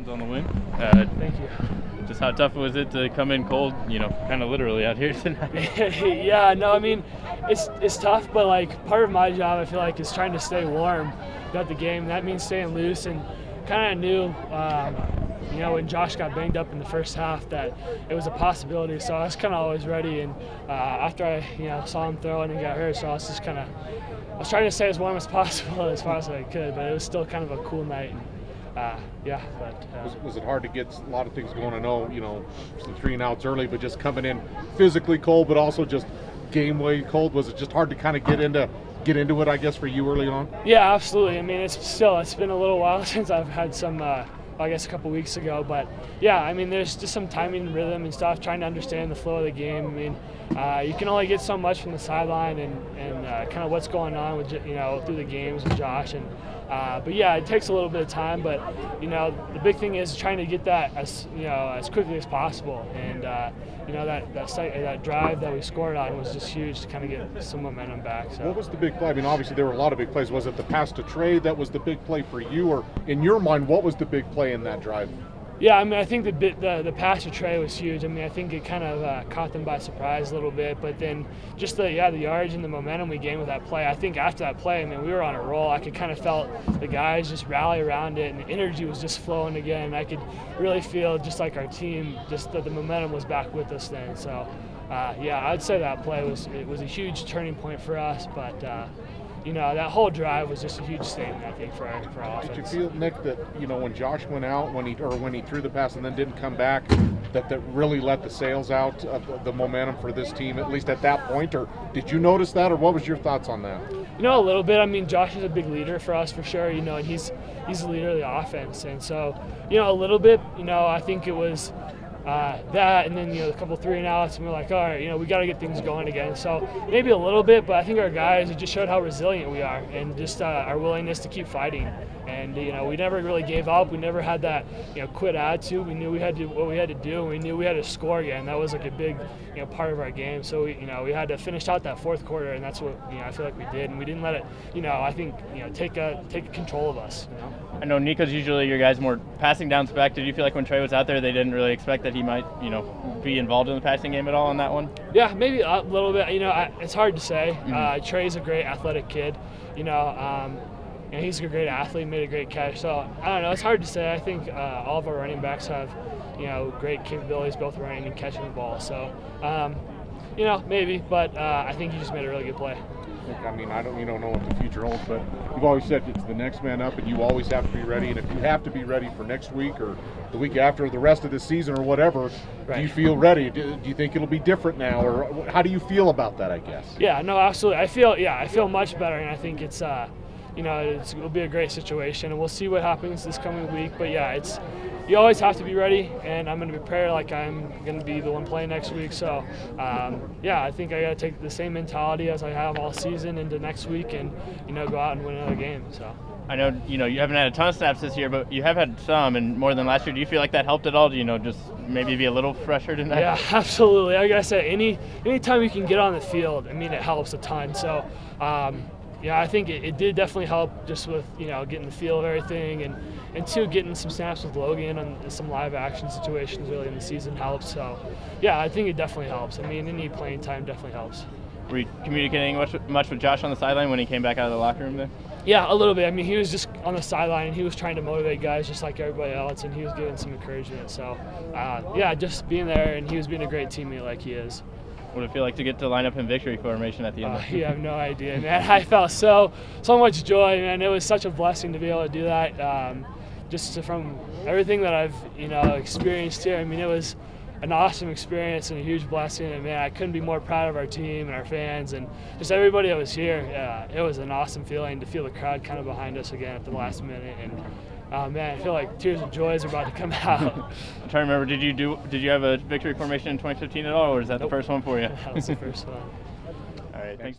on the win. Thank you. Just how tough was it to come in cold, kind of literally out here tonight? Yeah, no, I mean, it's tough, but like part of my job, I feel like, is trying to stay warm throughout the game. That means staying loose, and kind of knew, when Josh got banged up in the first half, that it was a possibility. So I was kind of always ready, and after I, saw him throw and he got hurt, so I was just I was trying to stay as warm as possible as far as I could, but it was still kind of a cool night. Was it hard to get a lot of things going? I know, some 3 and outs early, but just coming in physically cold, but also just game way cold. Was it just hard to kind of get into it, I guess, for you early on? Yeah, absolutely. I mean, it's been a little while since I've had some, I guess a couple weeks ago, but yeah, I mean, there's just some timing and rhythm and stuff, trying to understand the flow of the game. I mean, you can only get so much from the sideline and kind of what's going on with, through the games with Josh. But yeah, it takes a little bit of time, but the big thing is trying to get that as quickly as possible. And that drive that we scored on was just huge to kind of get some momentum back. So. What was the big play? I mean, obviously there were a lot of big plays. Was it the pass to Trey that was the big play for you, or in your mind, what was the big play in that drive? Yeah, I mean, I think the pass to Trey was huge. I mean, I think it kind of caught them by surprise a little bit, but then just the yards and the momentum we gained with that play. I think after that play, I mean, we were on a roll. I could kind of felt the guys just rally around it, and the energy was just flowing again. I could really feel just like our team, just that the momentum was back with us then. So, I'd say that play was a huge turning point for us, but. That whole drive was just a huge statement, I think, for our offense. Did you feel, Nick, that when Josh went out, when he threw the pass and then didn't come back, that really let the sails out of the momentum for this team, at least at that point? Or did you notice that, or what was your thoughts on that? A little bit. I mean, Josh is a big leader for us for sure. And he's the leader of the offense, and so a little bit. I think it was. That, and then a couple 3 and outs, and we're like, all right, we got to get things going again. So maybe a little bit, but I think our guys, it just showed how resilient we are, and just our willingness to keep fighting. And we never really gave up. We never had that quit attitude. We knew we had to what we had to do. And we knew we had to score again. That was like a big part of our game. So we had to finish out that fourth quarter, and that's what I feel like we did. And we didn't let it I think take control of us. I know Nico's usually your guys more passing downs back. Did you feel like when Trey was out there, they didn't really expect that he might be involved in the passing game at all on that one? Yeah, maybe a little bit. It's hard to say. Trey's a great athletic kid. He's a great athlete, made a great catch. So I don't know. It's hard to say. I think all of our running backs have great capabilities, both running and catching the ball. So maybe, but I think he just made a really good play. I mean, you don't know what the future holds, but you've always said it's the next man up, and you always have to be ready. And if you have to be ready for next week or the week after, or the rest of the season or whatever, right. Do you feel ready? Do you think it'll be different now, or how do you feel about that? I guess. Yeah, no, absolutely. I feel much better, and I think it's it'll be a great situation, and we'll see what happens this coming week. But yeah, you always have to be ready, and I'm going to be prepared like I'm going to be the one playing next week. So, I think I got to take the same mentality as I have all season into next week, and go out and win another game. So. I know you haven't had a ton of snaps this year, but you have had some, and more than last year. Do you feel like that helped at all? Do just maybe be a little fresher tonight? Yeah, absolutely. Like I said, any time you can get on the field, I mean, it helps a ton. So. I think it did definitely help just with, getting the feel of everything, and two, getting some snaps with Logan on some live action situations early in the season helps. So, I think it definitely helps. I mean, any playing time definitely helps. Were you communicating much with Josh on the sideline when he came back out of the locker room there? Yeah, a little bit. I mean, he was just on the sideline, and he was trying to motivate guys just like everybody else, and he was giving some encouragement. So, just being there, and he was being a great teammate like he is. What did it feel like to get to line up in victory formation at the end? You have no idea, man. I felt so much joy, man. It was such a blessing to be able to do that. Just from everything that I've experienced here, I mean, it was an awesome experience and a huge blessing. And man, I couldn't be more proud of our team and our fans and just everybody that was here. It was an awesome feeling to feel the crowd kind of behind us again at the last minute. And man, I feel like tears of joy are about to come out. I'm trying to remember, did you have a victory formation in 2015 at all, or is that the first one for you? That was the first one. All right, thanks.